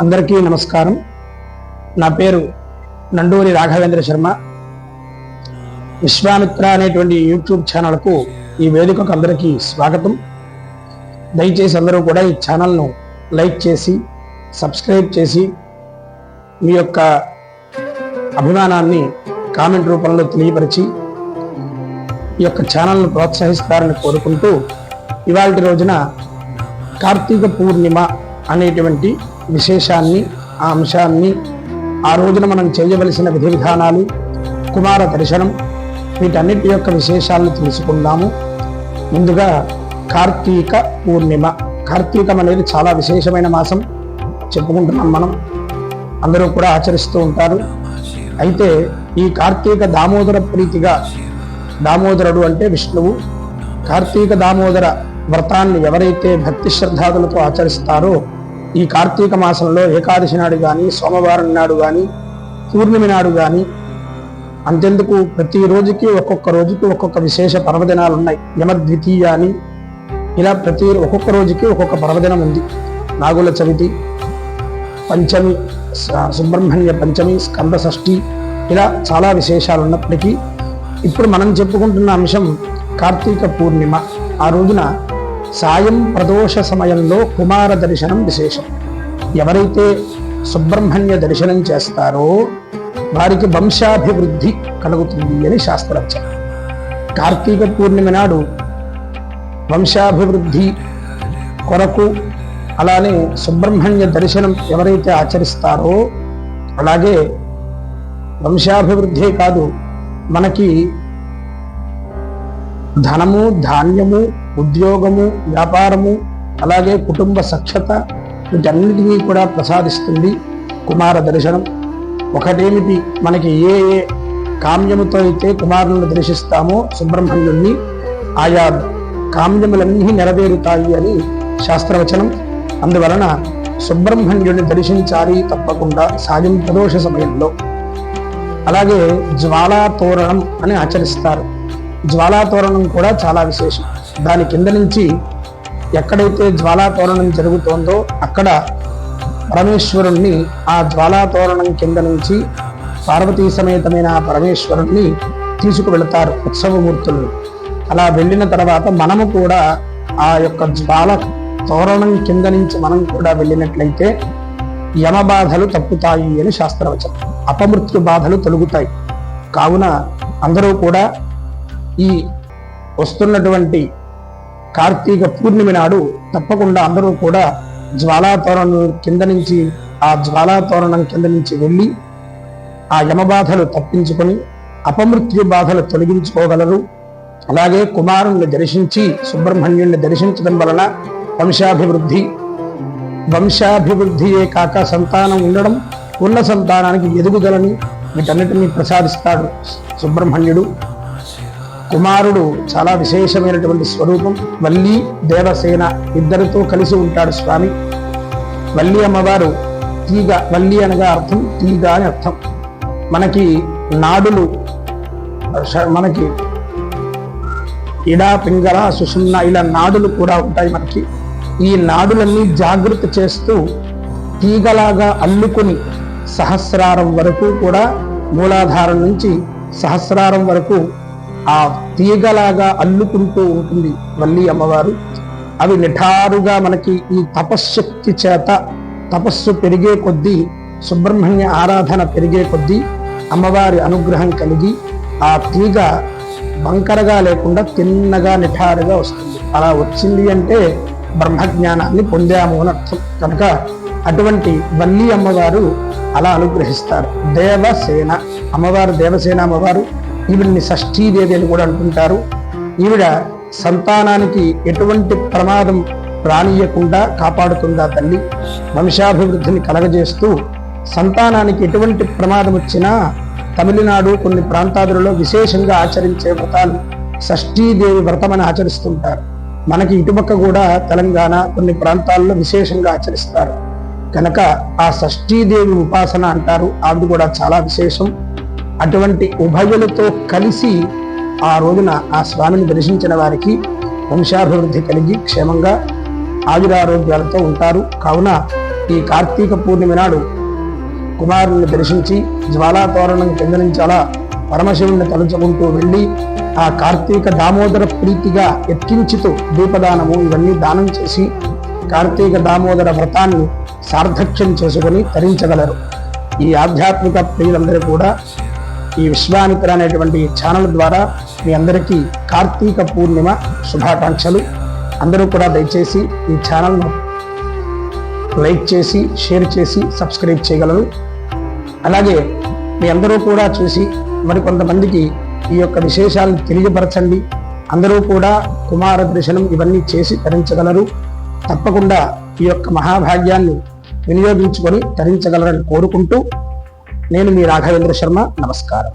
అందరికీ నమస్కారం. నా పేరు నండూరి రాఘవేంద్ర శర్మ. విశ్వామిత్ర అనేటువంటి యూట్యూబ్ ఛానల్కు ఈ వేదికకు అందరికీ స్వాగతం. దయచేసి అందరూ కూడా ఈ ఛానల్ను లైక్ చేసి సబ్స్క్రైబ్ చేసి మీ యొక్క అభిమానాన్ని కామెంట్ రూపంలో తెలియపరిచి ఈ యొక్క ఛానల్ను ప్రోత్సహిస్తారని కోరుకుంటూ ఇవాళ రోజున కార్తీక పూర్ణిమ అనేటువంటి విశేషాన్ని, ఆ అంశాన్ని, ఆ రోజున మనం చేయవలసిన విధి విధానాలు, కుమార దర్శనం, వీటన్నిటి యొక్క విశేషాలను తెలుసుకుందాము. ముందుగా కార్తీక పూర్ణిమ. కార్తీకం అనేది చాలా విశేషమైన మాసం చెప్పుకుంటున్నాం. మనం అందరూ కూడా ఆచరిస్తూ ఉంటారు. అయితే ఈ కార్తీక దామోదర ప్రీతిగా, దామోదరుడు అంటే విష్ణువు, కార్తీక దామోదర వ్రతాన్ని ఎవరైతే భక్తి శ్రద్ధాదులతో ఆచరిస్తారో ఈ కార్తీక మాసంలో ఏకాదశి నాడు కానీ, సోమవారం నాడు కానీ, పూర్ణిమ నాడు కానీ, అంతెందుకు ప్రతి రోజుకి ఒక్కొక్క రోజుకి ఒక్కొక్క విశేష పర్వదినాలు ఉన్నాయి. యమద్వితీయ అని ఇలా ఒక్కొక్క రోజుకి ఒక్కొక్క పర్వదినం ఉంది. నాగుల చవితి, పంచమి, సుబ్రహ్మణ్య పంచమి, స్కంద షష్ఠి, ఇలా చాలా విశేషాలు ఉన్నప్పటికీ ఇప్పుడు మనం చెప్పుకుంటున్న అంశం కార్తీక పూర్ణిమ. ఆ రోజున సాయం ప్రదోష సమయంలో కుమార దర్శనం విశేషం. ఎవరైతే సుబ్రహ్మణ్య దర్శనం చేస్తారో వారికి వంశాభివృద్ధి కలుగుతుంది అని శాస్త్రవచనం. కార్తీక పూర్ణిమ నాడు వంశాభివృద్ధి కొరకు, అలానే సుబ్రహ్మణ్య దర్శనం ఎవరైతే ఆచరిస్తారో, అలాగే వంశాభివృద్ధి కాదు, మనకి ధనము, ధాన్యము, ఉద్యోగము, వ్యాపారము, అలాగే కుటుంబ సఖ్యత, వీటన్నిటినీ కూడా ప్రసాదిస్తుంది కుమార దర్శనం. ఒకటేమిటి, మనకి ఏ ఏ కామ్యముతో అయితే కుమారులను దర్శిస్తామో సుబ్రహ్మణ్యుణ్ణి, ఆయా కామ్యములన్నీ నెరవేరుతాయి అని శాస్త్రవచనం. అందువలన సుబ్రహ్మణ్యుడిని దర్శించాలి తప్పకుండా సాయం ప్రదోష సమయంలో. అలాగే జ్వాలా తోరణం అని ఆచరిస్తారు. జ్వాలా తోరణం కూడా చాలా విశేషం. దాని కింద నుంచి ఎక్కడైతే జ్వాలా తోరణం జరుగుతోందో అక్కడ పరమేశ్వరుణ్ణి, ఆ జ్వాలా తోరణం కింద నుంచి పార్వతీ సమేతమైన ఆ పరమేశ్వరుణ్ణి తీసుకువెళతారు ఉత్సవమూర్తులను. అలా వెళ్ళిన తర్వాత మనము కూడా ఆ యొక్క జ్వాల తోరణం కింద నుంచి మనం కూడా వెళ్ళినట్లయితే యమ బాధలు తప్పుతాయి అని శాస్త్రవచనం. అపమృత్యు బాధలు తొలగుతాయి. కావున అందరూ కూడా ఈ వస్తున్నటువంటి కార్తీక పూర్ణిమ నాడు తప్పకుండా అందరూ కూడా జ్వాలా తోరణం కింద నుంచి, ఆ జ్వాలా తోరణం కింద నుంచి వెళ్ళి ఆ యమబాధలు తప్పించుకొని అపమృత్యు బాధలు తొలగించుకోగలరు. అలాగే కుమారుణ్ణి దర్శించి సుబ్రహ్మణ్యుణ్ణి దర్శించడం వలన వంశాభివృద్ధియే కాక సంతానం ఉండడం, ఉన్న సంతానానికి ఎదుగుదలని, వీటన్నిటినీ ప్రసాదిస్తాడు సుబ్రహ్మణ్యుడు. కుమారుడు చాలా విశేషమైనటువంటి స్వరూపం. వల్లి, దేవసేన ఇద్దరితో కలిసి ఉంటాడు స్వామి. వల్లి అమ్మవారు తీగ, వల్లి అనగా అర్థం తీగ అని అర్థం. మనకి నాడులు, మనకి ఇడా, పింగళ, సుషుమ్న, ఇలా నాడులు కూడా ఉంటాయి మనకి. ఈ నాడులన్నీ జాగృతి చేస్తూ తీగలాగా అల్లుకొని సహస్రారం వరకు కూడా, మూలాధారం నుంచి సహస్రారం వరకు ఆ తీగలాగా అల్లుకుంటూ ఉంటుంది వల్లి అమ్మవారు. అవి నిఠారుగా మనకి ఈ తపశ్శక్తి చేత, తపస్సు పెరిగే కొద్దీ, సుబ్రహ్మణ్య ఆరాధన పెరిగే కొద్దీ అమ్మవారి అనుగ్రహం కలిగి ఆ తీగ వంకరగా లేకుండా తిన్నగా నిఠారుగా వస్తుంది. అలా వచ్చింది అంటే బ్రహ్మజ్ఞానాన్ని పొందాము అని అర్థం. కనుక అటువంటి వల్లి అమ్మవారు అలా అనుగ్రహిస్తారు. దేవసేన అమ్మవారు, దేవసేన అమ్మవారు, ఈవిడ్ని షష్ఠీదేవి అని కూడా అంటుంటారు. ఈవిడ సంతానానికి ఎటువంటి ప్రమాదం రానియకుండా కాపాడుతుందా తల్లి. వంశాభివృద్ధిని కలగజేస్తూ సంతానానికి ఎటువంటి ప్రమాదం వచ్చినా తమిళనాడు కొన్ని ప్రాంతాలలో విశేషంగా ఆచరించే వ్రతాలు షష్ఠీదేవి వ్రతం అని ఆచరిస్తుంటారు. మనకి ఇటుపక్క కూడా తెలంగాణ కొన్ని ప్రాంతాల్లో విశేషంగా ఆచరిస్తారు. కనుక ఆ షష్ఠీదేవి ఉపాసన అంటారు. అది కూడా చాలా విశేషం. అటువంటి ఉభయులతో కలిసి ఆ రోజున ఆ స్వామిని దర్శించిన వారికి వంశాభివృద్ధి కలిగి క్షేమంగా ఆయురారోగ్యాలతో ఉంటారు. కావున ఈ కార్తీక పూర్ణిమ నాడు కుమారుని దర్శించి జ్వాలాతోరణం కింద నుంచి అలా పరమశివుణ్ణి తలుచుకుంటూ వెళ్ళి ఆ కార్తీక దామోదర ప్రీతిగా ఎత్కించితూ దీపదానము ఇవన్నీ దానం చేసి కార్తీక దామోదర వ్రతాన్ని సార్థక్యం చేసుకొని తరించగలరు. ఈ ఆధ్యాత్మిక ప్రియులందరూ కూడా ఈ విశ్వామిత్ర అనేటువంటి ఛానల్ ద్వారా మీ అందరికీ కార్తీక పూర్ణిమ శుభాకాంక్షలు. అందరూ కూడా దయచేసి ఈ ఛానల్ను లైక్ చేసి షేర్ చేసి సబ్స్క్రైబ్ చేయగలరు. అలాగే మీ అందరూ కూడా చూసి మరికొంతమందికి ఈ యొక్క విశేషాలను తెలియపరచండి. అందరూ కూడా కుమార దర్శనం ఇవన్నీ చేసి తరించగలరు. తప్పకుండా ఈ యొక్క మహాభాగ్యాన్ని వినియోగించుకొని తరించగలరని కోరుకుంటూ నేను మీ రాఘవేంద్ర శర్మ. నమస్కారం.